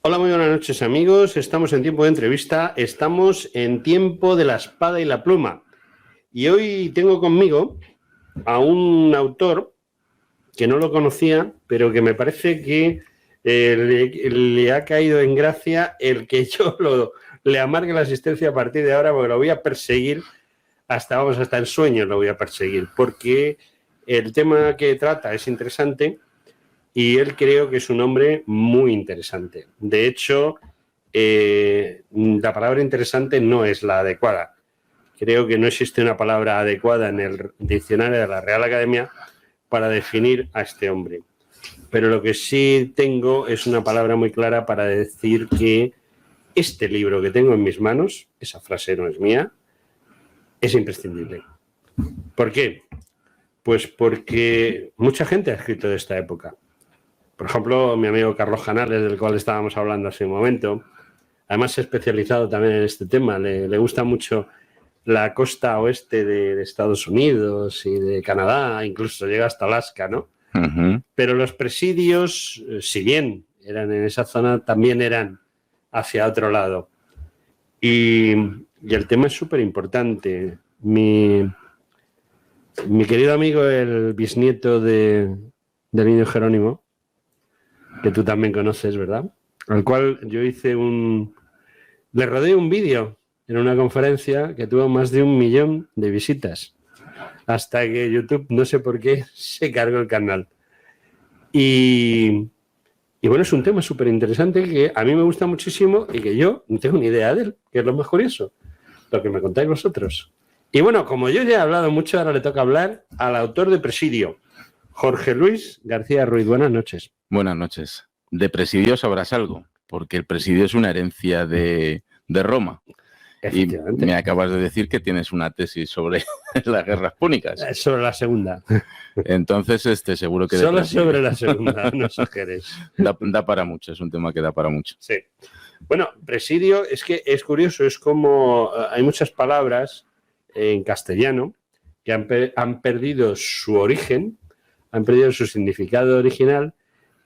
Hola, muy buenas noches, amigos. Estamos en tiempo de entrevista, estamos en tiempo de la espada y la pluma. Y hoy tengo conmigo a un autor que no lo conocía, pero que me parece que le ha caído en gracia el que yo le amargue la asistencia a partir de ahora, porque lo voy a perseguir hasta en sueños lo voy a perseguir, porque el tema que trata es interesante. Y él creo que es un hombre muy interesante. De hecho, la palabra interesante no es la adecuada. Creo que no existe una palabra adecuada en el diccionario de la Real Academia para definir a este hombre. Pero lo que sí tengo es una palabra muy clara para decir que este libro que tengo en mis manos, esa frase no es mía, es imprescindible. ¿Por qué? Pues porque mucha gente ha escrito de esta época. Por ejemplo, mi amigo Carlos Canales, del cual estábamos hablando hace un momento, además se ha especializado también en este tema, le gusta mucho la costa oeste de Estados Unidos y de Canadá, incluso llega hasta Alaska, ¿no? Uh-huh. Pero los presidios, si bien eran en esa zona, también eran hacia otro lado. Y el tema es súper importante. Mi querido amigo, el bisnieto del niño Jerónimo, que tú también conoces, ¿verdad? Al cual yo le rodé un vídeo en una conferencia que tuvo más de 1 millón de visitas, hasta que YouTube, no sé por qué, se cargó el canal. Y bueno, es un tema súper interesante que a mí me gusta muchísimo y que yo no tengo ni idea de él, que es lo más curioso, lo que me contáis vosotros. Y bueno, como yo ya he hablado mucho, ahora le toca hablar al autor de Presidio, Jorge Luis García Ruiz. Buenas noches. Buenas noches. De Presidio sabrás algo, porque el Presidio es una herencia de Roma. Y me acabas de decir que tienes una tesis sobre las guerras púnicas. Sobre la segunda. Entonces, seguro que... Solo sobre la segunda, no exageres. Da para mucho, es un tema que da para mucho. Sí. Bueno, Presidio, es que es curioso, es como hay muchas palabras en castellano que han perdido su origen, han perdido su significado original,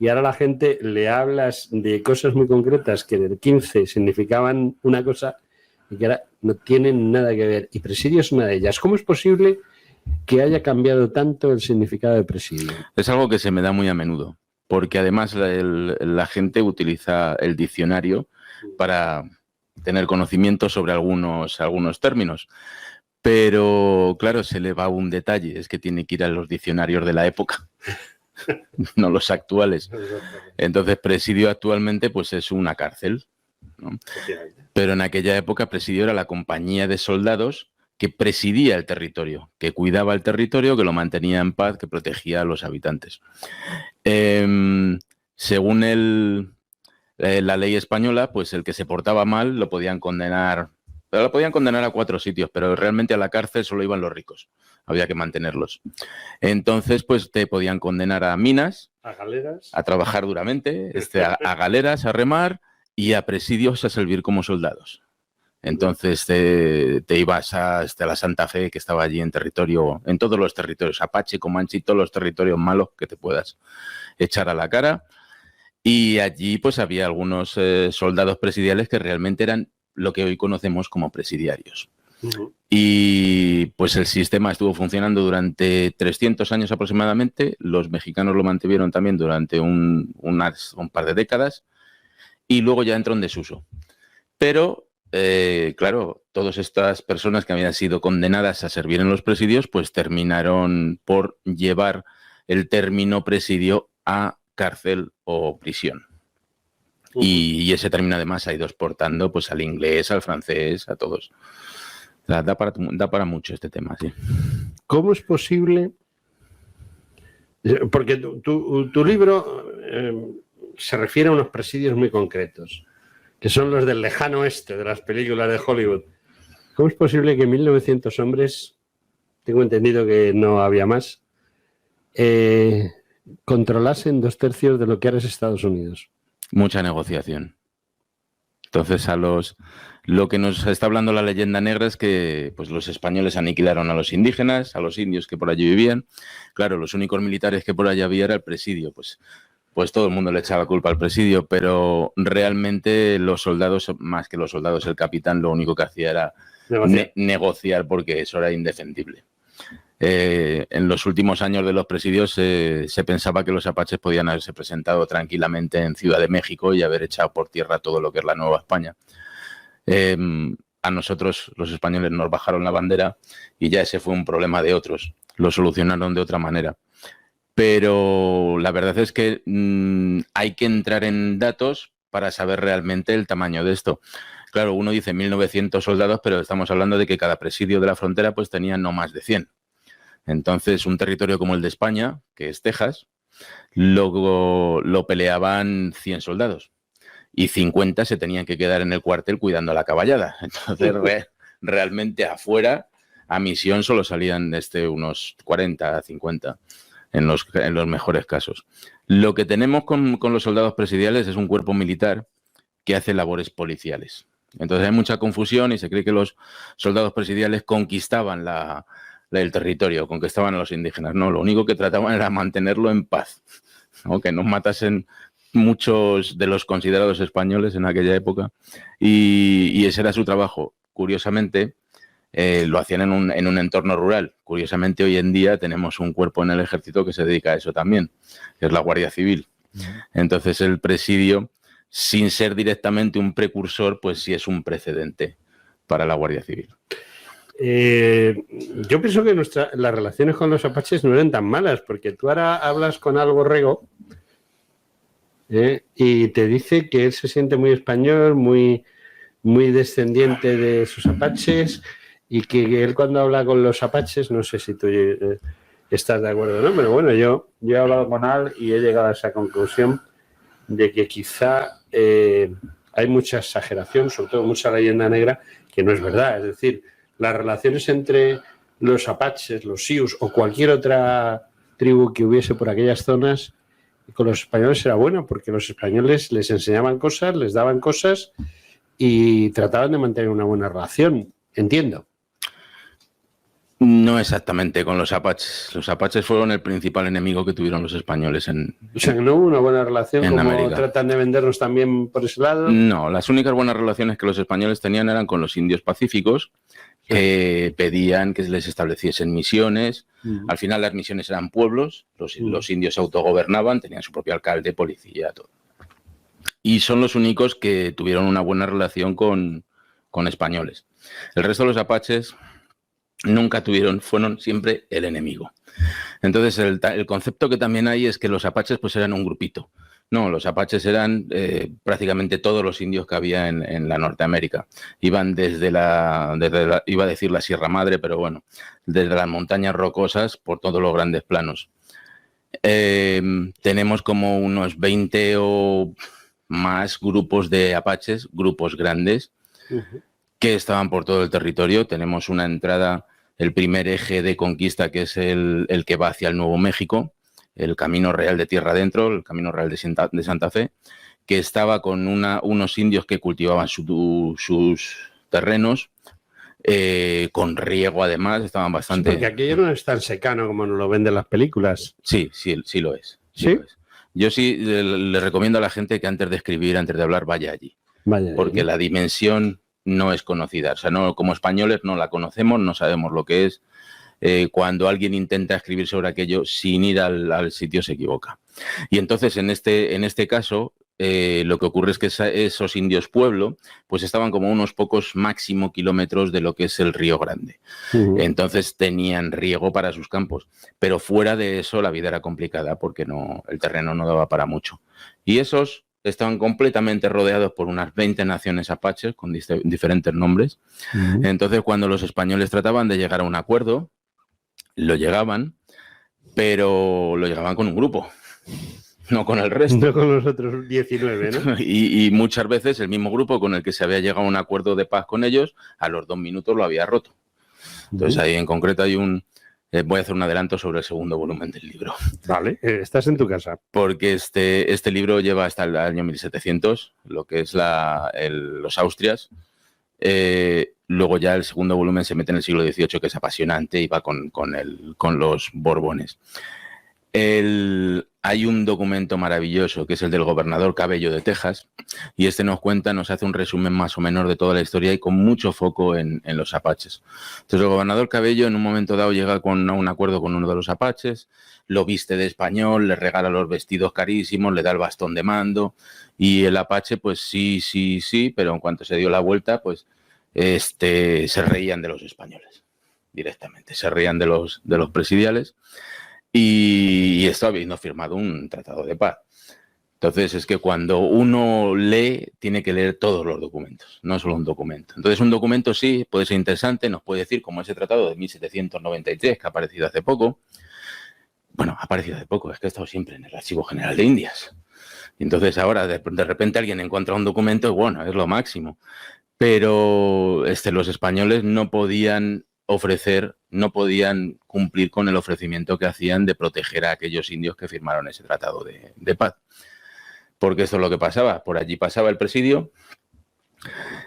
y ahora la gente le hablas de cosas muy concretas que en el 15 significaban una cosa y que ahora no tienen nada que ver. Y Presidio es una de ellas. ¿Cómo es posible que haya cambiado tanto el significado de Presidio? Es algo que se me da muy a menudo, porque además la gente utiliza el diccionario para tener conocimiento sobre algunos términos. Pero, claro, se le va un detalle, es que tiene que ir a los diccionarios de la época, no los actuales. Entonces, Presidio actualmente pues es una cárcel, ¿no? Pero en aquella época Presidio era la compañía de soldados que presidía el territorio, que cuidaba el territorio, que lo mantenía en paz, que protegía a los habitantes. Según la ley española, pues el que se portaba mal lo podían condenar. Pero lo podían condenar a 4 sitios, pero realmente a la cárcel solo iban los ricos. Había que mantenerlos. Entonces, pues te podían condenar a minas, a galeras, a trabajar duramente, a galeras, a remar, y a presidios a servir como soldados. Entonces te ibas a la Santa Fe, que estaba allí en todos los territorios, Apache, Comanche, todos los territorios malos que te puedas echar a la cara. Y allí pues había algunos soldados presidiales que realmente eran lo que hoy conocemos como presidiarios. Uh-huh. Y pues el sistema estuvo funcionando durante 300 años aproximadamente. Los mexicanos lo mantuvieron también durante un par de décadas y luego ya entró en desuso. Pero, claro, todas estas personas que habían sido condenadas a servir en los presidios pues terminaron por llevar el término presidio a cárcel o prisión. Y ese término además ha ido exportando pues al inglés, al francés, a todos. O sea, da para mucho este tema, sí. ¿Cómo es posible? Porque tu libro se refiere a unos presidios muy concretos, que son los del lejano oeste de las películas de Hollywood. ¿Cómo es posible que 1.900 hombres, tengo entendido que no había más, controlasen 2/3 de lo que ahora es Estados Unidos? Mucha negociación. Entonces, lo que nos está hablando la leyenda negra es que pues, los españoles aniquilaron a los indígenas, a los indios que por allí vivían. Claro, los únicos militares que por allí había era el presidio. Pues pues todo el mundo le echaba culpa al presidio, pero realmente los soldados, más que los soldados, el capitán lo único que hacía era negociar porque eso era indefendible. En los últimos años de los presidios se pensaba que los apaches podían haberse presentado tranquilamente en Ciudad de México y haber echado por tierra todo lo que es la Nueva España. A nosotros, los españoles, nos bajaron la bandera y ya ese fue un problema de otros. Lo solucionaron de otra manera. Pero la verdad es que hay que entrar en datos para saber realmente el tamaño de esto. Claro, uno dice 1.900 soldados, pero estamos hablando de que cada presidio de la frontera pues tenía no más de 100. Entonces, un territorio como el de España, que es Texas, lo peleaban 100 soldados y 50 se tenían que quedar en el cuartel cuidando la caballada. Entonces, realmente afuera, a misión solo salían unos 40, 50 en los mejores casos. Lo que tenemos con los soldados presidiales es un cuerpo militar que hace labores policiales. Entonces, hay mucha confusión y se cree que los soldados presidiales conquistaban el territorio, conquistaban a los indígenas. No, lo único que trataban era mantenerlo en paz, ¿no? Que no matasen muchos de los considerados españoles en aquella época y ese era su trabajo. Curiosamente, lo hacían en un entorno rural. Curiosamente, hoy en día tenemos un cuerpo en el ejército que se dedica a eso también, que es la Guardia Civil. Entonces, el presidio, sin ser directamente un precursor, pues sí es un precedente para la Guardia Civil. Yo pienso que las relaciones con los apaches no eran tan malas, porque tú ahora hablas con Al Borrego y te dice que él se siente muy español, muy, muy descendiente de sus apaches, y que él cuando habla con los apaches, no sé si tú estás de acuerdo o no, pero bueno, yo he hablado con Al y he llegado a esa conclusión de que quizá hay mucha exageración, sobre todo mucha leyenda negra, que no es verdad. Es decir, las relaciones entre los apaches, los sioux o cualquier otra tribu que hubiese por aquellas zonas con los españoles era buena, porque los españoles les enseñaban cosas, les daban cosas y trataban de mantener una buena relación, entiendo. No exactamente con los apaches. Los apaches fueron el principal enemigo que tuvieron los españoles O sea, que no hubo una buena relación, como América. Tratan de vendernos también por ese lado. No, las únicas buenas relaciones que los españoles tenían eran con los indios pacíficos, que pedían que les estableciesen misiones. Al final las misiones eran pueblos, los indios se autogobernaban, tenían su propio alcalde, policía, todo. Y son los únicos que tuvieron una buena relación con españoles. El resto de los apaches nunca fueron siempre el enemigo. Entonces, el concepto que también hay es que los apaches pues eran un grupito. No, los apaches eran prácticamente todos los indios que había en la Norteamérica. Iban desde iba a decir la Sierra Madre, pero bueno, desde las montañas rocosas por todos los grandes planos. Tenemos como unos 20 o más grupos de apaches, grupos grandes, que estaban por todo el territorio. Tenemos una entrada, el primer eje de conquista, que es el que va hacia el Nuevo México, el Camino Real de Tierra Adentro, el Camino Real de Santa Fe, que estaba con unos indios que cultivaban sus terrenos, con riego además, estaban bastante... Sí, porque aquello no es tan secano como nos lo venden las películas. Sí lo es. ¿Sí? Lo es. Yo sí le recomiendo a la gente que antes de escribir, antes de hablar, vaya allí. Porque la dimensión no es conocida. O sea, no, como españoles no la conocemos, no sabemos lo que es. Cuando alguien intenta escribir sobre aquello sin ir al sitio se equivoca. Y entonces, en este caso, lo que ocurre es que esos indios pueblo pues estaban como unos pocos máximo kilómetros de lo que es el Río Grande. Entonces tenían riego para sus campos. Pero fuera de eso la vida era complicada porque el terreno no daba para mucho. Y esos estaban completamente rodeados por unas 20 naciones apaches con diferentes nombres. Entonces, cuando los españoles trataban de llegar a un acuerdo, lo llegaban, pero lo llegaban con un grupo, no con el resto. No con los otros 19, ¿no? Y muchas veces el mismo grupo con el que se había llegado a un acuerdo de paz con ellos, a los 2 minutos lo había roto. Entonces, ahí en concreto hay voy a hacer un adelanto sobre el segundo volumen del libro. Vale, estás en tu casa. Porque este libro lleva hasta el año 1700, lo que es los Austrias. Luego ya el segundo volumen se mete en el siglo XVIII, que es apasionante, y va con los Borbones. hay un documento maravilloso que es el del gobernador Cabello de Texas, y este nos hace un resumen más o menos de toda la historia y con mucho foco en los apaches. Entonces el gobernador Cabello en un momento dado llega a un acuerdo con uno de los apaches, lo viste de español, le regala los vestidos carísimos, le da el bastón de mando, y el apache pues sí, pero en cuanto se dio la vuelta pues se reían de los españoles directamente, se reían de los presidiales. Y esto habiendo firmado un tratado de paz. Entonces es que cuando uno lee, tiene que leer todos los documentos, no solo un documento. Entonces un documento sí puede ser interesante, nos puede decir como ese tratado de 1793 que ha aparecido hace poco. Bueno, ha aparecido hace poco, es que ha estado siempre en el Archivo General de Indias. Y entonces ahora de repente alguien encuentra un documento y bueno, es lo máximo. Pero los españoles no podían cumplir con el ofrecimiento que hacían de proteger a aquellos indios que firmaron ese tratado de paz. Porque esto es lo que pasaba. Por allí pasaba el presidio,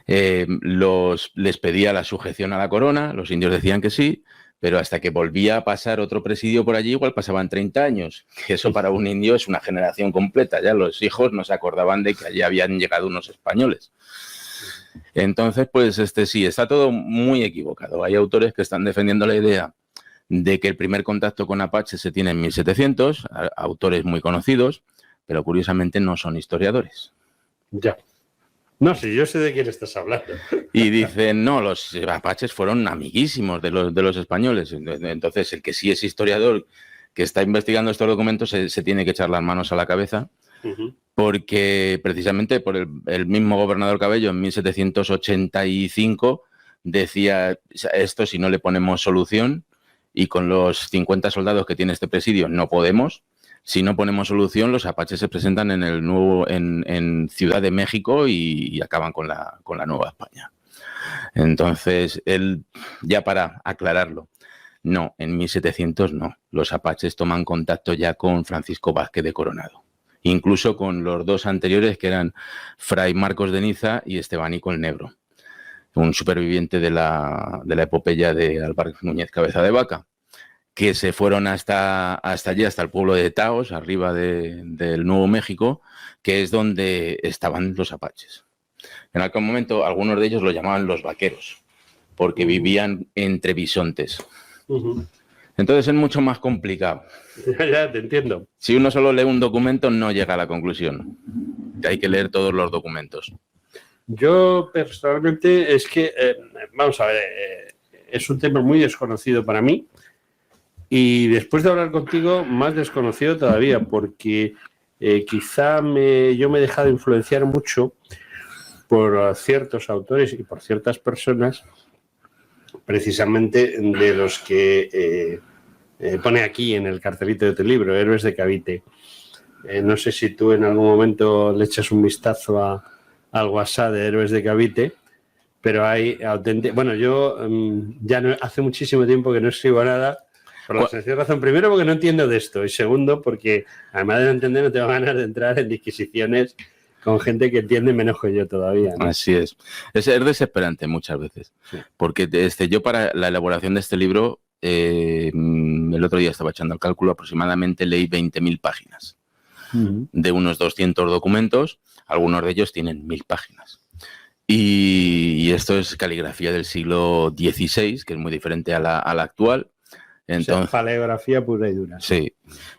les pedía la sujeción a la corona, los indios decían que sí, pero hasta que volvía a pasar otro presidio por allí, igual pasaban 30 años. Que eso para un indio es una generación completa. Ya los hijos no se acordaban de que allí habían llegado unos españoles. Entonces, pues sí, está todo muy equivocado. Hay autores que están defendiendo la idea de que el primer contacto con apaches se tiene en 1700, autores muy conocidos, pero curiosamente no son historiadores. Ya. No, sí, yo sé de quién estás hablando. Y dicen, no, los apaches fueron amiguísimos de los españoles. Entonces, el que sí es historiador, que está investigando estos documentos, se tiene que echar las manos a la cabeza. Porque precisamente por el mismo gobernador Cabello en 1785 decía, esto si no le ponemos solución, y con los 50 soldados que tiene este presidio no podemos, si no ponemos solución, los apaches se presentan en Ciudad de México y acaban con la Nueva España. Entonces, ya para aclararlo, no, en 1700 no, los apaches toman contacto ya con Francisco Vázquez de Coronado. Incluso con los dos anteriores, que eran Fray Marcos de Niza y Estebanico el Negro, un superviviente de la epopeya de Álvarez Núñez Cabeza de Vaca, que se fueron hasta allí, hasta el pueblo de Taos, arriba del Nuevo México, que es donde estaban los apaches. En aquel momento, algunos de ellos lo llamaban los vaqueros, porque vivían entre bisontes. Entonces es mucho más complicado. Ya, te entiendo. Si uno solo lee un documento, no llega a la conclusión. Hay que leer todos los documentos. Yo personalmente es que, vamos a ver, es un tema muy desconocido para mí y después de hablar contigo, más desconocido todavía, porque quizá yo me he dejado influenciar mucho por ciertos autores y por ciertas personas, precisamente de los que pone aquí en el cartelito de tu libro, Héroes de Cavite. No sé si tú en algún momento le echas un vistazo al WhatsApp de Héroes de Cavite, pero hay auténticos... Bueno, yo ya hace muchísimo tiempo que no escribo nada, por la sencilla razón, primero porque no entiendo de esto, y segundo porque además de no entender no tengo ganas de entrar en disquisiciones con gente que entiende menos que yo todavía, ¿no? Así es. Es desesperante muchas veces. Sí. Porque yo para la elaboración de este libro, el otro día estaba echando el cálculo, aproximadamente leí 20.000 páginas. De unos 200 documentos, algunos de ellos tienen 1.000 páginas. Y esto es caligrafía del siglo XVI, que es muy diferente a la actual. Entonces, o sea, paleografía pura y dura. Sí.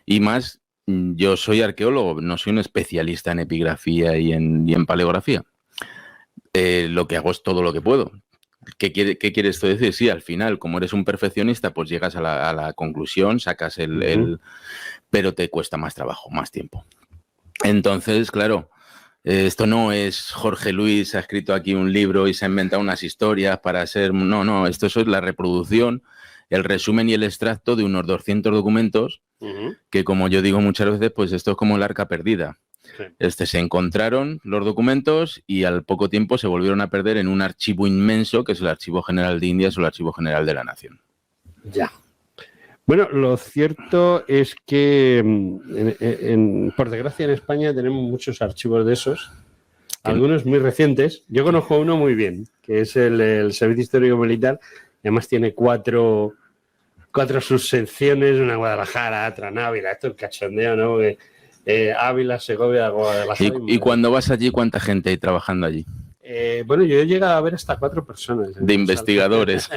Y más... Yo soy arqueólogo, no soy un especialista en epigrafía y en paleografía. Lo que hago es todo lo que puedo. ¿Qué quiere esto decir? Sí, al final, como eres un perfeccionista, pues llegas a la conclusión, sacas pero te cuesta más trabajo, más tiempo. Entonces, claro, esto no es Jorge Luis ha escrito aquí un libro y se ha inventado unas historias para ser... No, esto es la reproducción, el resumen y el extracto de unos 200 documentos que, como yo digo muchas veces, pues esto es como el arca perdida. Sí. Se encontraron los documentos y al poco tiempo se volvieron a perder en un archivo inmenso que es el Archivo General de Indias o el Archivo General de la Nación. Ya. Bueno, lo cierto es que, por desgracia, en España tenemos muchos archivos de esos, algunos muy recientes. Yo conozco uno muy bien, que es el Servicio Histórico Militar. Además tiene 4 4 subsecciones, una en Guadalajara, otra en Ávila, esto es cachondeo, ¿no? Ávila, Segovia, Guadalajara. ¿Y cuando vas allí, cuánta gente hay trabajando allí? Bueno, yo he llegado a ver hasta 4 personas. De investigadores.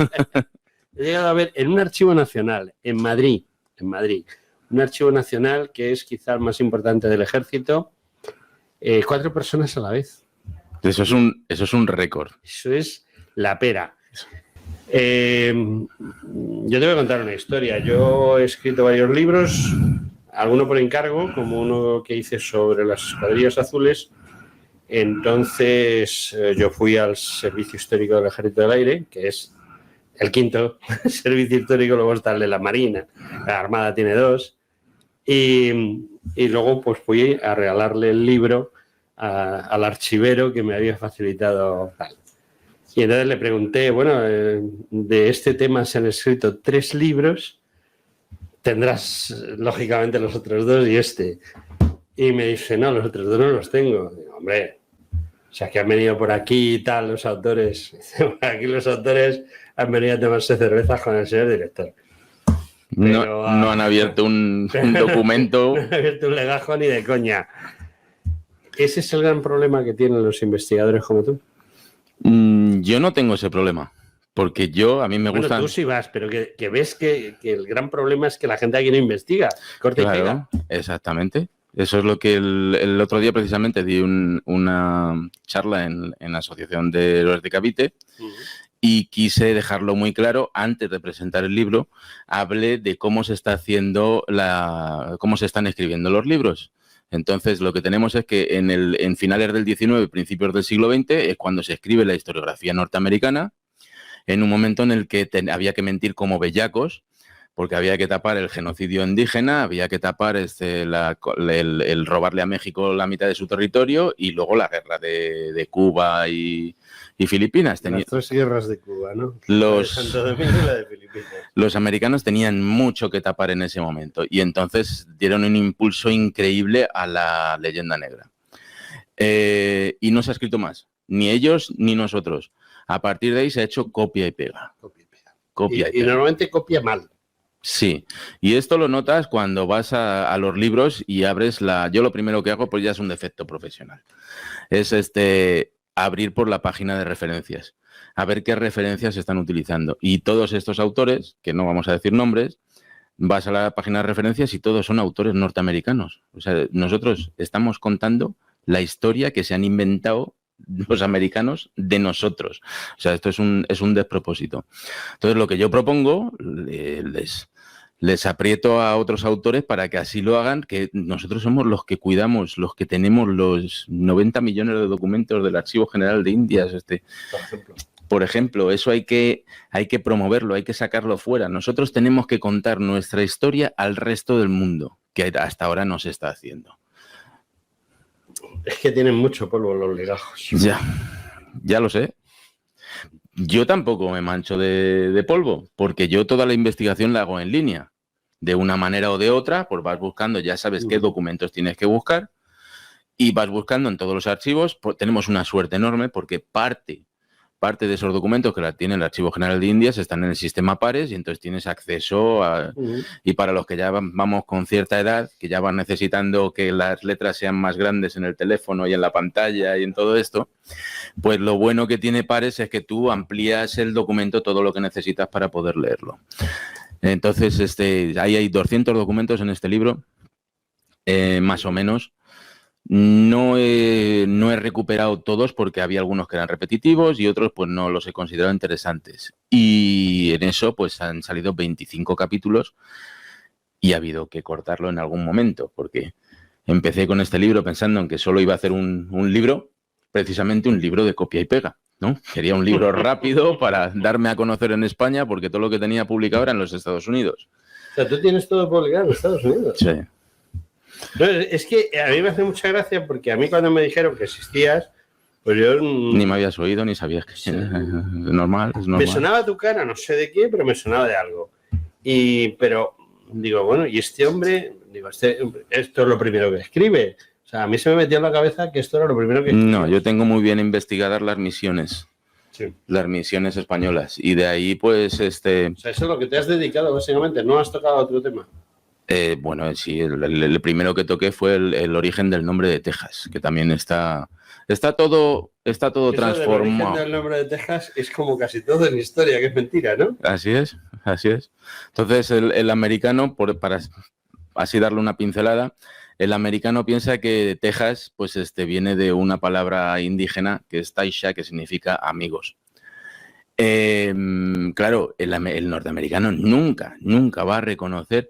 He llegado a ver en un archivo nacional, en Madrid, un archivo nacional que es quizá el más importante del ejército, 4 personas a la vez. Eso es un récord. Eso es la pera. Yo te voy a contar una historia. Yo he escrito varios libros, alguno por encargo, como uno que hice sobre las escuadrillas azules. Entonces yo fui al Servicio Histórico del Ejército del Aire, que es el 5º servicio histórico, luego está el de la Marina, la Armada tiene 2, y luego pues fui a regalarle el libro al archivero que me había facilitado tal. Y entonces le pregunté, bueno, de este tema se han escrito 3 libros, tendrás lógicamente los otros 2 y este. Y me dice, no, los otros 2 no los tengo. Digo, hombre, o sea, que han venido por aquí y tal los autores. Aquí los autores han venido a tomarse cervezas con el señor director. Pero, no han abierto un documento. No han abierto un legajo ni de coña. ¿Ese es el gran problema que tienen los investigadores como tú? Yo no tengo ese problema, porque a mí me gusta... Bueno, tú sí vas, pero que ves que el gran problema es que la gente aquí no investiga, corta y pega. Exactamente. Eso es lo que el otro día precisamente di una charla en la Asociación de Héroes de Cavite y quise dejarlo muy claro antes de presentar el libro. Hablé de cómo se está haciendo cómo se están escribiendo los libros. Entonces, lo que tenemos es que en finales del XIX, principios del siglo XX, es cuando se escribe la historiografía norteamericana, en un momento en el que había que mentir como bellacos, porque había que tapar el genocidio indígena, había que tapar el robarle a México la mitad de su territorio y luego la guerra de Cuba y Filipinas. Las 3 guerras de Cuba, ¿no? Los, la de Santo Domingo y la de Filipinas. Los americanos tenían mucho que tapar en ese momento y entonces dieron un impulso increíble a la leyenda negra. Y no se ha escrito más, ni ellos ni nosotros. A partir de ahí se ha hecho copia y pega. Y normalmente copia mal. Sí, y esto lo notas cuando vas a los libros y abres yo lo primero que hago, pues ya es un defecto profesional. Es abrir por la página de referencias, a ver qué referencias se están utilizando. Y todos estos autores, que no vamos a decir nombres, vas a la página de referencias y todos son autores norteamericanos. O sea, nosotros estamos contando la historia que se han inventado los americanos de nosotros. O sea, esto es un despropósito. Entonces, lo que yo propongo, les aprieto a otros autores para que así lo hagan, que nosotros somos los que cuidamos, los que tenemos los 90 millones de documentos del Archivo General de Indias. Por ejemplo, eso hay que promoverlo, hay que sacarlo fuera. Nosotros tenemos que contar nuestra historia al resto del mundo, que hasta ahora no se está haciendo. Es que tienen mucho polvo los legajos. Ya lo sé. Yo tampoco me mancho de polvo, porque yo toda la investigación la hago en línea. De una manera o de otra, pues vas buscando, ya sabes qué documentos tienes que buscar y vas buscando en todos los archivos. Pues tenemos una suerte enorme porque parte de esos documentos que la tiene el Archivo General de Indias están en el sistema Pares y entonces tienes acceso a... Y para los que ya vamos con cierta edad, que ya van necesitando que las letras sean más grandes en el teléfono y en la pantalla y en todo esto, pues lo bueno que tiene Pares es que tú amplías el documento todo lo que necesitas para poder leerlo. Entonces, ahí hay 200 documentos en este libro, más o menos. No he recuperado todos porque había algunos que eran repetitivos y otros pues no los he considerado interesantes. Y en eso pues han salido 25 capítulos y ha habido que cortarlo en algún momento porque empecé con este libro pensando en que solo iba a hacer un libro, precisamente un libro de copia y pega, ¿no? Quería un libro rápido para darme a conocer en España porque todo lo que tenía publicado era en los Estados Unidos. O sea, tú tienes todo publicado en Estados Unidos. Sí. No, es que a mí me hace mucha gracia porque a mí cuando me dijeron que existías, pues yo... Ni me habías oído ni sabías que sí. Es normal. Me sonaba tu cara, no sé de qué, pero me sonaba de algo. Pero digo, bueno, y este hombre, esto es lo primero que escribe. O sea, a mí se me metió en la cabeza que esto era lo primero que escribe. No, yo tengo muy bien investigadas las misiones. Sí. las misiones españolas. Y de ahí, pues, O sea, eso es lo que te has dedicado, básicamente. No has tocado otro tema. bueno, sí, el primero que toqué fue el origen del nombre de Texas, que también está todo Eso del origen transformado. del nombre de Texas es como casi todo en historia, que es mentira, ¿no? Así es, así es. Entonces, el americano, para así darle una pincelada, el americano piensa que Texas, pues, viene de una palabra indígena que es Taisha, que significa amigos. Claro, el norteamericano nunca va a reconocer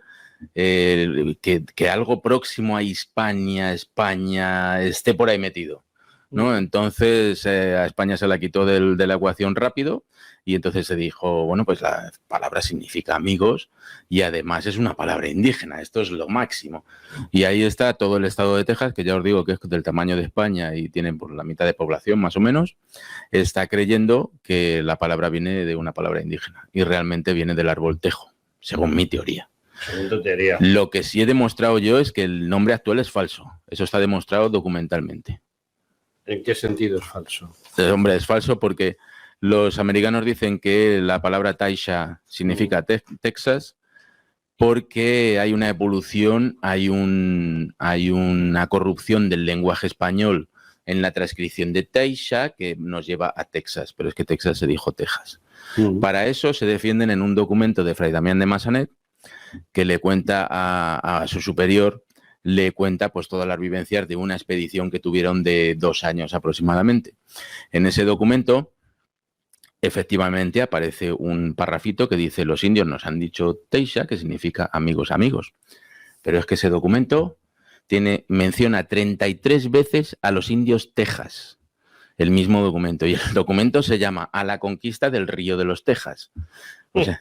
que algo próximo a España esté por ahí metido, ¿no? Entonces a España se la quitó de la ecuación rápido y entonces se dijo, bueno, pues la palabra significa amigos y además es una palabra indígena, esto es lo máximo. Y ahí está todo el estado de Texas, que ya os digo que es del tamaño de España y tienen por la mitad de población más o menos, está creyendo que la palabra viene de una palabra indígena y realmente viene del árbol tejo, según mi teoría. Según tu teoría. Lo que sí he demostrado yo es que el nombre actual es falso. Eso está demostrado documentalmente. ¿En qué sentido es falso? Hombre, es falso porque los americanos dicen que la palabra Taisha significa Texas porque hay una evolución, hay una corrupción del lenguaje español en la transcripción de Taisha que nos lleva a Texas, pero es que Texas se dijo Texas. Para eso se defienden en un documento de Fray Damián de Massanet que le cuenta a su superior, le cuenta pues todas las vivencias de una expedición que tuvieron de 2 años aproximadamente. En ese documento, efectivamente, aparece un parrafito que dice: los indios nos han dicho Teisha, que significa amigos, amigos. Pero es que ese documento menciona 33 veces a los indios Texas, el mismo documento. Y el documento se llama A la conquista del río de los Texas. O sea,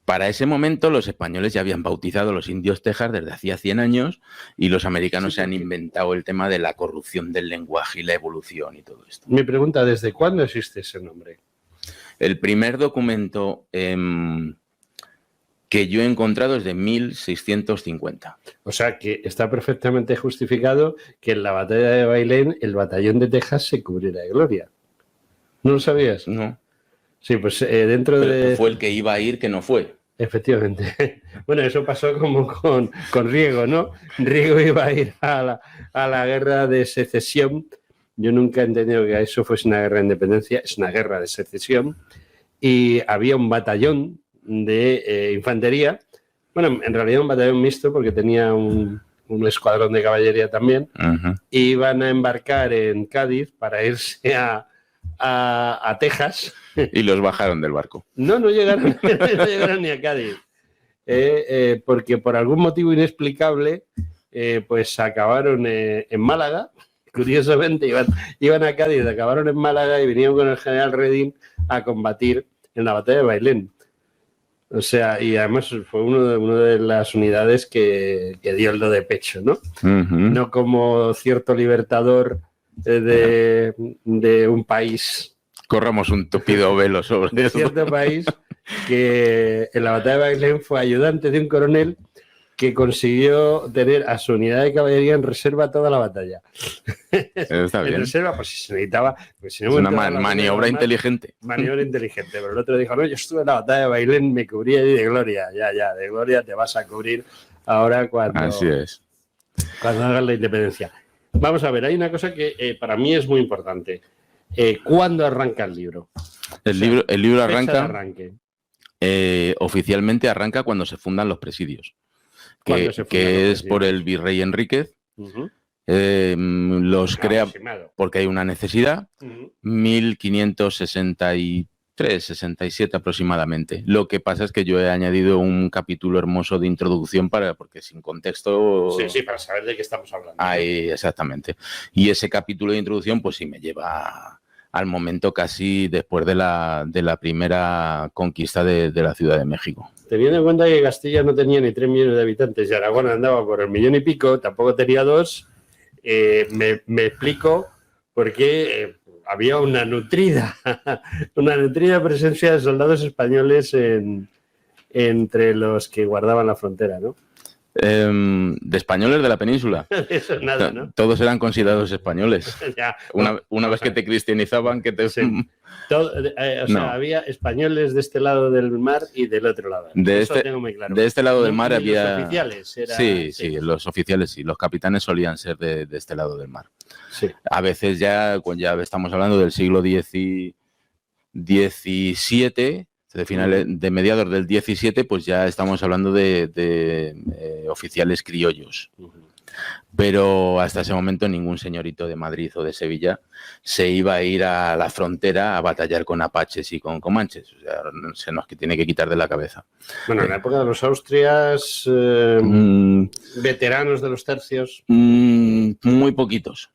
para ese momento los españoles ya habían bautizado a los indios Texas desde hacía 100 años y los americanos se han inventado el tema de la corrupción del lenguaje y la evolución y todo esto. Mi pregunta, ¿desde cuándo existe ese nombre? El primer documento que yo he encontrado es de 1650. O sea, que está perfectamente justificado que en la batalla de Bailén el batallón de Texas se cubriera de gloria. ¿No lo sabías? No. Sí, pues dentro Pero de... fue el que iba a ir que no fue. Efectivamente. Bueno, eso pasó como con Riego, ¿no? Riego iba a ir a la guerra de secesión. Yo nunca he entendido que eso fuese una guerra de independencia, es una guerra de secesión. Y había un batallón de infantería, bueno, en realidad un batallón mixto porque tenía un escuadrón de caballería también. Iban a embarcar en Cádiz para irse a Texas. Y los bajaron del barco. No llegaron ni a Cádiz. Porque por algún motivo inexplicable, pues acabaron en Málaga. Curiosamente, iban a Cádiz, acabaron en Málaga y vinieron con el general Reding a combatir en la batalla de Bailén. O sea, y además fue una de las unidades que dio el do de pecho, ¿no? No como cierto libertador de un país. Corramos un tupido velo sobre de cierto país que en la batalla de Bailén fue ayudante de un coronel que consiguió tener a su unidad de caballería en reserva toda la batalla. Está bien. En reserva, pues si se necesitaba... Pues, si no es una maniobra inteligente. Maniobra inteligente, pero el otro dijo, no, yo estuve en la batalla de Bailén, me cubrí allí de gloria. Ya, de gloria te vas a cubrir ahora cuando... Así es. Cuando hagas la independencia. Vamos a ver, hay una cosa que para mí es muy importante. ¿Cuándo arranca el libro? El libro arranca... oficialmente arranca cuando se fundan los presidios. Que es por el virrey Enríquez. Los crea porque hay una necesidad. 1563, 67 aproximadamente. Lo que pasa es que yo he añadido un capítulo hermoso de introducción porque sin contexto... Sí, para saber de qué estamos hablando. Ahí, exactamente. Y ese capítulo de introducción, pues sí me lleva al momento casi después de la primera conquista de la Ciudad de México. Teniendo en cuenta que Castilla no tenía ni 3 millones de habitantes y Aragón andaba por el 1,5 millones, tampoco tenía 2, me explico por qué había una nutrida presencia de soldados españoles entre los que guardaban la frontera, ¿no? De españoles de la península. Eso es nada, ¿no? Todos eran considerados españoles. Ya. Una vez que te cristianizaban, que te... Sí. O sea, había españoles de este lado del mar y del otro lado. Eso tengo muy claro. De este lado del mar había... Los oficiales Sí, los oficiales sí. Los capitanes solían ser de este lado del mar. Sí. A veces ya estamos hablando del siglo XVII, de mediados del XVII, pues ya estamos hablando de oficiales criollos. Pero hasta ese momento ningún señorito de Madrid o de Sevilla se iba a ir a la frontera a batallar con apaches y con comanches. O sea, se nos tiene que quitar de la cabeza. Bueno, en la época de los Austrias, veteranos de los tercios. Muy poquitos.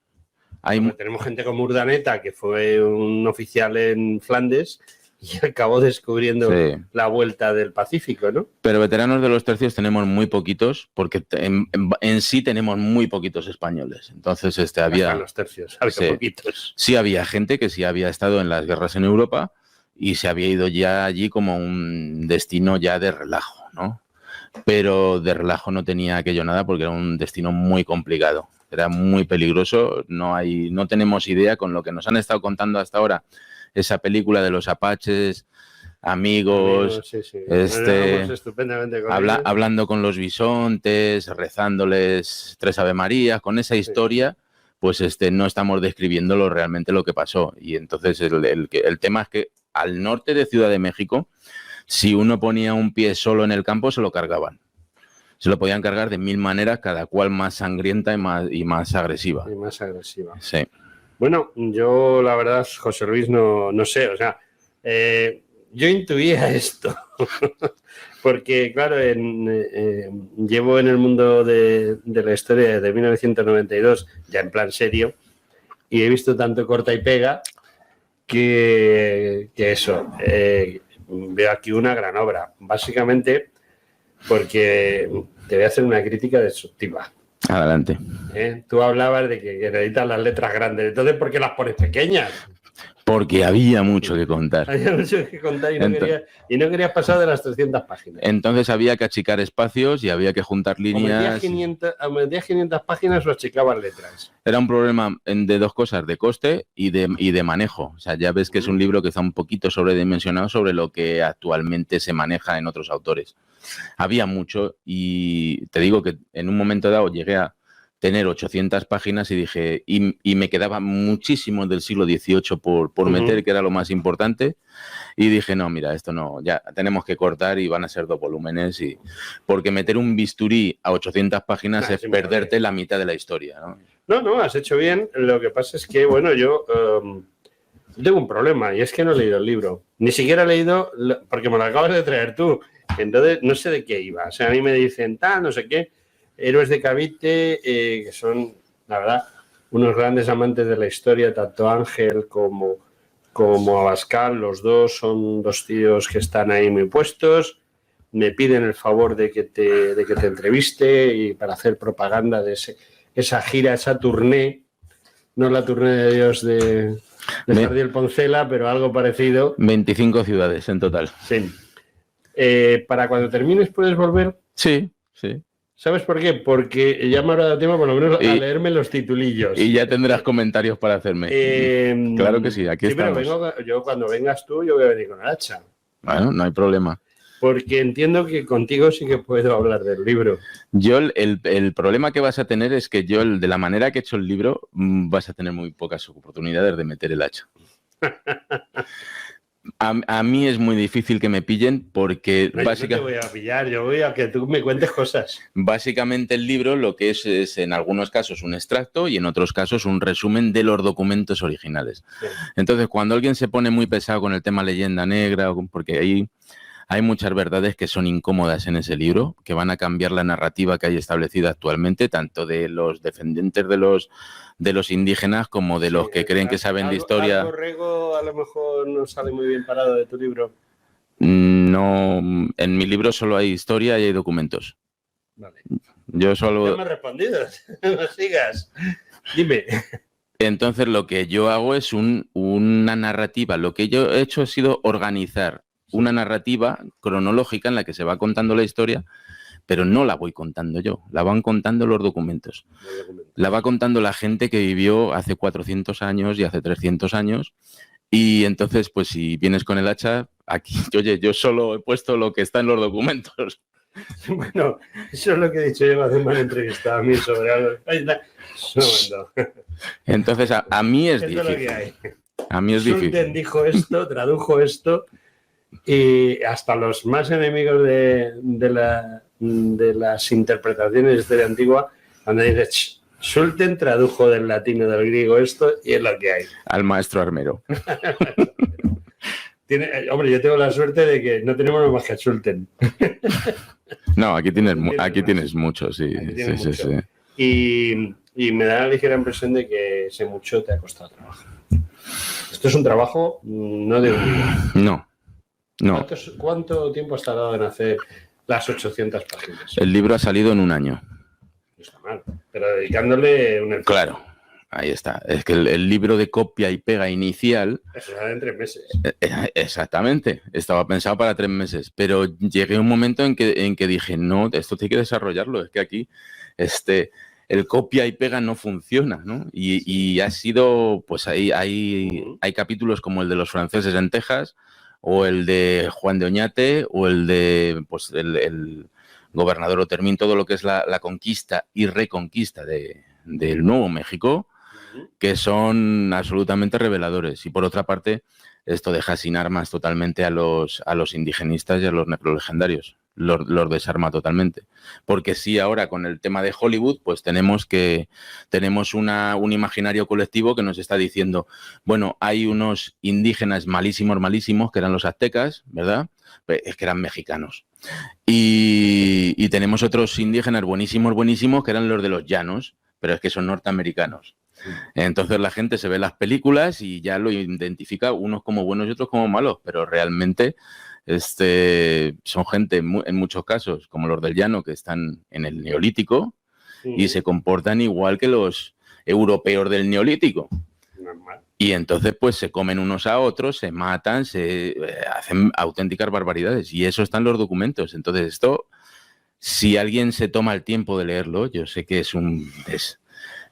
Tenemos gente como Urdaneta, que fue un oficial en Flandes y acabó descubriendo la vuelta del Pacífico, ¿no? Pero veteranos de los tercios tenemos muy poquitos, porque en sí tenemos muy poquitos españoles. Entonces había... los tercios, había poquitos. Sí había gente que sí había estado en las guerras en Europa y se había ido ya allí como un destino ya de relajo, ¿no? Pero de relajo no tenía aquello nada porque era un destino muy complicado. Era muy peligroso. No tenemos idea con lo que nos han estado contando hasta ahora. Esa película de los apaches, amigos, sí. Estupendamente con hablando con los bisontes, rezándoles 3 Ave Marías, con esa historia, pues no estamos describiendo realmente lo que pasó. Y entonces el tema es que al norte de Ciudad de México, si uno ponía un pie solo en el campo, se lo cargaban. Se lo podían cargar de 1000 maneras, cada cual más sangrienta y más agresiva. Y más agresiva. Sí. Bueno, yo la verdad, José Luis, no sé, o sea, yo intuía esto, porque claro, llevo en el mundo de la historia desde 1992, ya en plan serio, y he visto tanto corta y pega que eso, veo aquí una gran obra, básicamente porque te voy a hacer una crítica destructiva. Adelante. Tú hablabas de que necesitas las letras grandes. Entonces, ¿por qué las pones pequeñas? Porque había mucho que contar. Había mucho que contar y no querías pasar de las 300 páginas. Entonces había que achicar espacios y había que juntar líneas. Metías 500 páginas o achicabas letras. Era un problema de 2 cosas, de coste y de manejo. O sea, ya ves que es un libro que está un poquito sobredimensionado sobre lo que actualmente se maneja en otros autores. Había mucho y te digo que en un momento dado llegué a tener 800 páginas y dije, y me quedaba muchísimo del siglo XVIII por meter, que era lo más importante, y dije, no, mira, esto no, ya tenemos que cortar y van a ser 2 volúmenes, porque meter un bisturí a 800 páginas es perderte la mitad de la historia, ¿no? No, has hecho bien. Lo que pasa es que, bueno, yo tengo un problema y es que no he leído el libro. Ni siquiera he leído, porque me lo acabas de traer tú. Entonces, no sé de qué iba. O sea, a mí me dicen, no sé qué, héroes de Cavite, que son, la verdad, unos grandes amantes de la historia, tanto Ángel como Abascal. Los dos son 2 tíos que están ahí muy puestos. Me piden el favor de que te entreviste y para hacer propaganda de esa gira, esa tournée. No la tournée de Dios de Jardiel Poncela, pero algo parecido. 25 ciudades en total. Sí. Para cuando termines puedes volver. Sí. ¿Sabes por qué? Porque ya me habrá dado tiempo por lo menos a leerme los titulillos. Y ya tendrás comentarios para hacerme. Claro que sí, aquí estamos. Pero yo cuando vengas tú, yo voy a venir con el hacha. Bueno, no hay problema. Porque entiendo que contigo sí que puedo hablar del libro. Yo el problema que vas a tener es que yo, de la manera que he hecho el libro, vas a tener muy pocas oportunidades de meter el hacha. A mí es muy difícil que me pillen porque... No, yo no te voy a pillar, yo voy a que tú me cuentes cosas. Básicamente el libro lo que es en algunos casos un extracto y en otros casos un resumen de los documentos originales. Sí. Entonces, cuando alguien se pone muy pesado con el tema leyenda negra, porque hay muchas verdades que son incómodas en ese libro, que van a cambiar la narrativa que hay establecida actualmente, tanto de los defendientes de los indígenas como de los que creen que saben de historia. ¿Algo Rego a lo mejor no sale muy bien parado de tu libro? No, en mi libro solo hay historia y hay documentos. Vale. Yo solo... No me has respondido, no sigas. Dime. Entonces lo que yo hago es una narrativa. Lo que yo he hecho ha sido organizar una narrativa cronológica en la que se va contando la historia, pero no la voy contando yo, la van contando los documentos. La va contando la gente que vivió hace 400 años y hace 300 años. Y entonces, pues si vienes con el hacha, aquí, oye, yo solo he puesto lo que está en los documentos. Bueno, eso es lo que he dicho yo hace una entrevista a mí sobre algo. Entonces, a mí es Esto difícil. Es lo que hay. A mí es Sulten difícil. dijo esto, tradujo esto, y hasta los más enemigos de las interpretaciones de historia antigua, cuando dices, Sulten tradujo del latín o del griego esto, y es lo que hay. Al maestro armero. Hombre, yo tengo la suerte de que no tenemos más que a Sulten. No, aquí tienes mucho, sí. Tienes Sí, mucho. sí. Y me da la ligera impresión de que ese mucho te ha costado trabajo. Esto es un trabajo no de un día. No. ¿Cuánto tiempo has tardado en hacer las 800 páginas? El libro ha salido en un año. No está mal, pero dedicándole un esfuerzo. Claro, ahí está. Es que el libro de copia y pega inicial... Eso sale en 3 meses. Exactamente. Estaba pensado para 3 meses. Pero llegué a un momento en que dije, no, esto tiene que desarrollarlo. Es que aquí el copia y pega no funciona, ¿no? Y ha sido, pues hay capítulos como el de los franceses en Texas, o el de Juan de Oñate, o el de pues el gobernador Otermín, todo lo que es la conquista y reconquista del Nuevo México, que son absolutamente reveladores. Y por otra parte, esto deja sin armas totalmente a los indigenistas y a los necrolegendarios. Los desarma totalmente. Porque sí, ahora con el tema de Hollywood, pues tenemos un imaginario colectivo que nos está diciendo, bueno, hay unos indígenas malísimos, que eran los aztecas, ¿verdad? Es que eran mexicanos. Y tenemos otros indígenas buenísimos, que eran los de los llanos, pero es que son norteamericanos. Entonces la gente se ve las películas y ya lo identifica unos como buenos y otros como malos, pero realmente son gente en muchos casos, como los del llano, que están en el Neolítico y se comportan igual que los europeos del Neolítico. Normal. Y entonces pues se comen unos a otros, se matan, se hacen auténticas barbaridades y eso está en los documentos. Entonces esto, si alguien se toma el tiempo de leerlo, yo sé que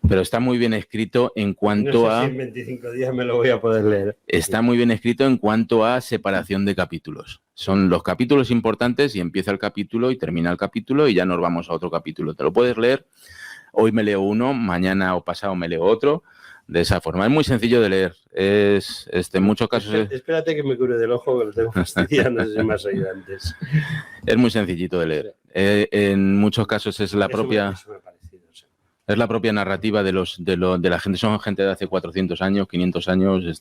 pero está muy bien escrito en cuanto no sé si en 25 días me lo voy a poder leer. Está muy bien escrito en cuanto a separación de capítulos. Son los capítulos importantes y empieza el capítulo y termina el capítulo y ya nos vamos a otro capítulo. Te lo puedes leer, hoy me leo uno, mañana o pasado me leo otro, de esa forma. Es muy sencillo de leer. En muchos casos... Espérate que me cure del ojo, que lo tengo fastidiado, no sé si me has oído antes. Es muy sencillito de leer. En muchos casos es la propia... Es la propia narrativa de la gente. Son gente de hace 400 años, 500 años.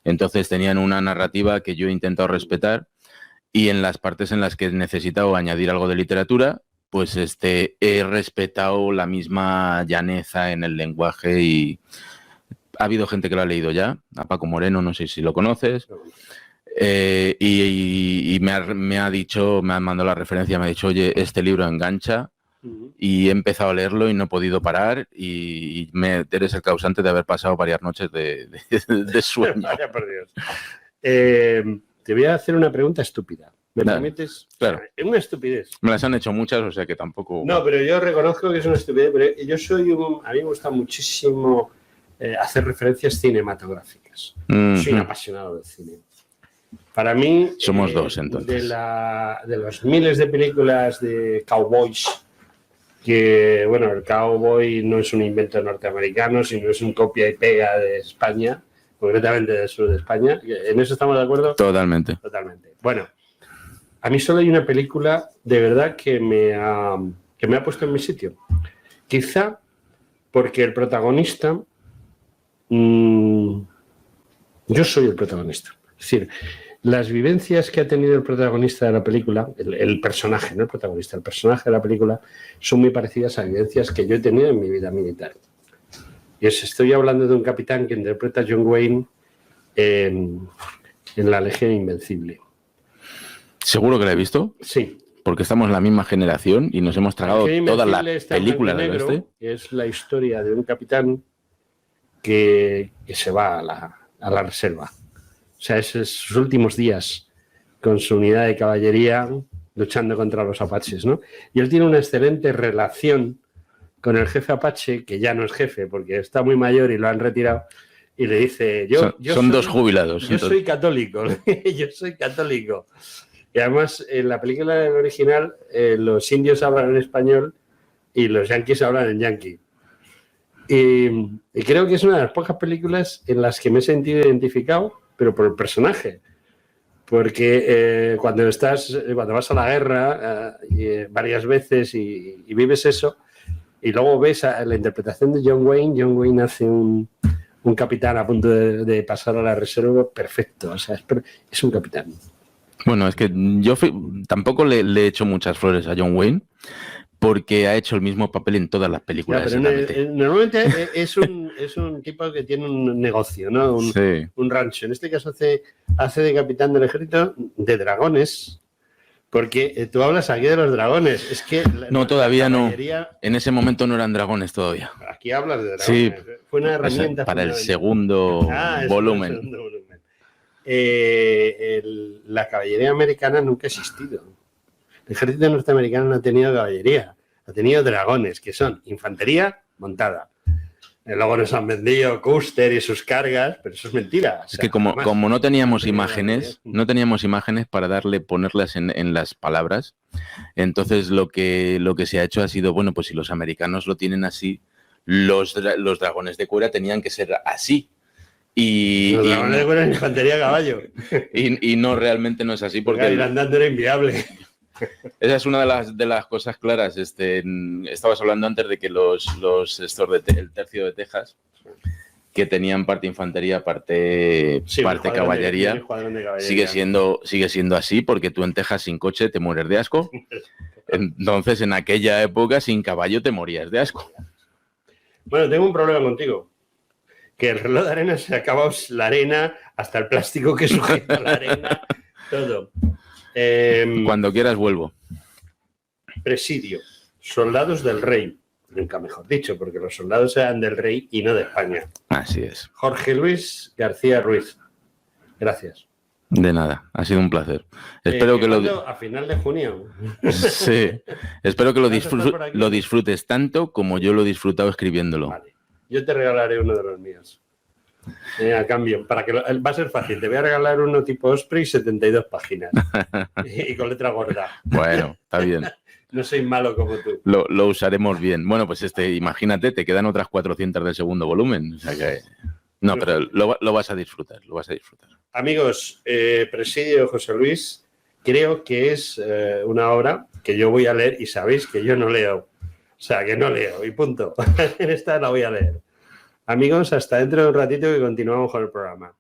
Entonces tenían una narrativa que yo he intentado respetar y en las partes en las que he necesitado añadir algo de literatura, pues he respetado la misma llaneza en el lenguaje y ha habido gente que lo ha leído ya. A Paco Moreno, no sé si lo conoces. Y me ha mandado la referencia, me ha dicho, oye, este libro engancha. Y he empezado a leerlo y no he podido parar y eres el causante de haber pasado varias noches de sueño. Vaya por Dios. Te voy a hacer una pregunta estúpida. ¿Me permites? Claro. Es una estupidez. Me las han hecho muchas, o sea que tampoco... No, pero yo reconozco que es una estupidez, pero a mí me gusta muchísimo hacer referencias cinematográficas. Soy un apasionado del cine. Para mí... Somos dos, entonces. De las miles de películas de cowboys, que, bueno, el cowboy no es un invento norteamericano, sino es un copia y pega de España, concretamente del sur de España. ¿En eso estamos de acuerdo? Totalmente. Bueno, a mí solo hay una película de verdad que me ha puesto en mi sitio. Quizá porque el protagonista... yo soy el protagonista. Es decir, las vivencias que ha tenido el protagonista de la película, el personaje, no el protagonista, el personaje de la película, son muy parecidas a vivencias que yo he tenido en mi vida militar. Y estoy hablando de un capitán que interpreta a John Wayne en La Legión Invencible. ¿Seguro que la he visto? Sí. Porque estamos en la misma generación y nos hemos tragado todas las películas de este. Es la historia de un capitán que se va a la reserva. O sea, esos sus últimos días con su unidad de caballería luchando contra los apaches, ¿no? Y él tiene una excelente relación con el jefe apache, que ya no es jefe porque está muy mayor y lo han retirado, y le dice, son dos jubilados. Yo soy católico, yo soy católico. Y además, en la película original, los indios hablan en español y los yanquis hablan en yanqui. Y creo que es una de las pocas películas en las que me he sentido identificado, pero por el personaje. Porque cuando vas a la guerra varias veces y vives eso, y luego ves la interpretación de John Wayne hace un capitán a punto de pasar a la reserva perfecto. O sea, es un capitán. Bueno, es que yo tampoco le he hecho muchas flores a John Wayne, porque ha hecho el mismo papel en todas las películas. Ya, pero normalmente es un tipo que tiene un negocio, ¿no? Un rancho. En este caso hace de capitán del ejército de dragones, porque tú hablas aquí de los dragones. Es que no, todavía no. En ese momento no eran dragones todavía. Aquí hablas de dragones. Sí, fue una herramienta para el segundo volumen. El segundo volumen. La caballería americana nunca ha existido. El ejército norteamericano no ha tenido caballería, ha tenido dragones, que son infantería montada. Luego nos han vendido Custer y sus cargas, pero eso es mentira. O sea, es que como no teníamos imágenes, para ponerlas en las palabras, entonces lo que se ha hecho ha sido, bueno, pues si los americanos lo tienen así, los dragones de cuera tenían que ser así. Los dragones de cuera en infantería a caballo. Y no, realmente no es así. Porque ir andando era inviable. Esa es una de las cosas claras. Estabas hablando antes de que el tercio de Texas, que tenían parte infantería, parte caballería, sigue siendo así, porque tú en Texas sin coche te mueres de asco. Entonces, en aquella época, sin caballo te morías de asco. Bueno, tengo un problema contigo. Que el reloj de arena se ha acabado la arena, hasta el plástico que sujeta la arena, todo. Cuando quieras vuelvo. Presidio. Soldados del rey. Nunca mejor dicho, porque los soldados eran del rey y no de España. Así es. Jorge Luis García Ruiz. Gracias. De nada, ha sido un placer. Espero que a final de junio. Sí. Espero que lo disfrutes tanto como yo lo he disfrutado escribiéndolo. Vale. Yo te regalaré uno de los míos. A cambio, va a ser fácil. Te voy a regalar uno tipo Osprey, 72 páginas. Y con letra gorda. Bueno, está bien. No soy malo como tú. Lo usaremos bien. Bueno, pues imagínate, te quedan otras 400 del segundo volumen. O sea que... No, pero lo vas a disfrutar, Amigos, Presidio José Luis, creo que es una obra que yo voy a leer y sabéis que yo no leo. O sea, que no leo y punto. En esta la voy a leer. Amigos, hasta dentro de un ratito que continuamos con el programa.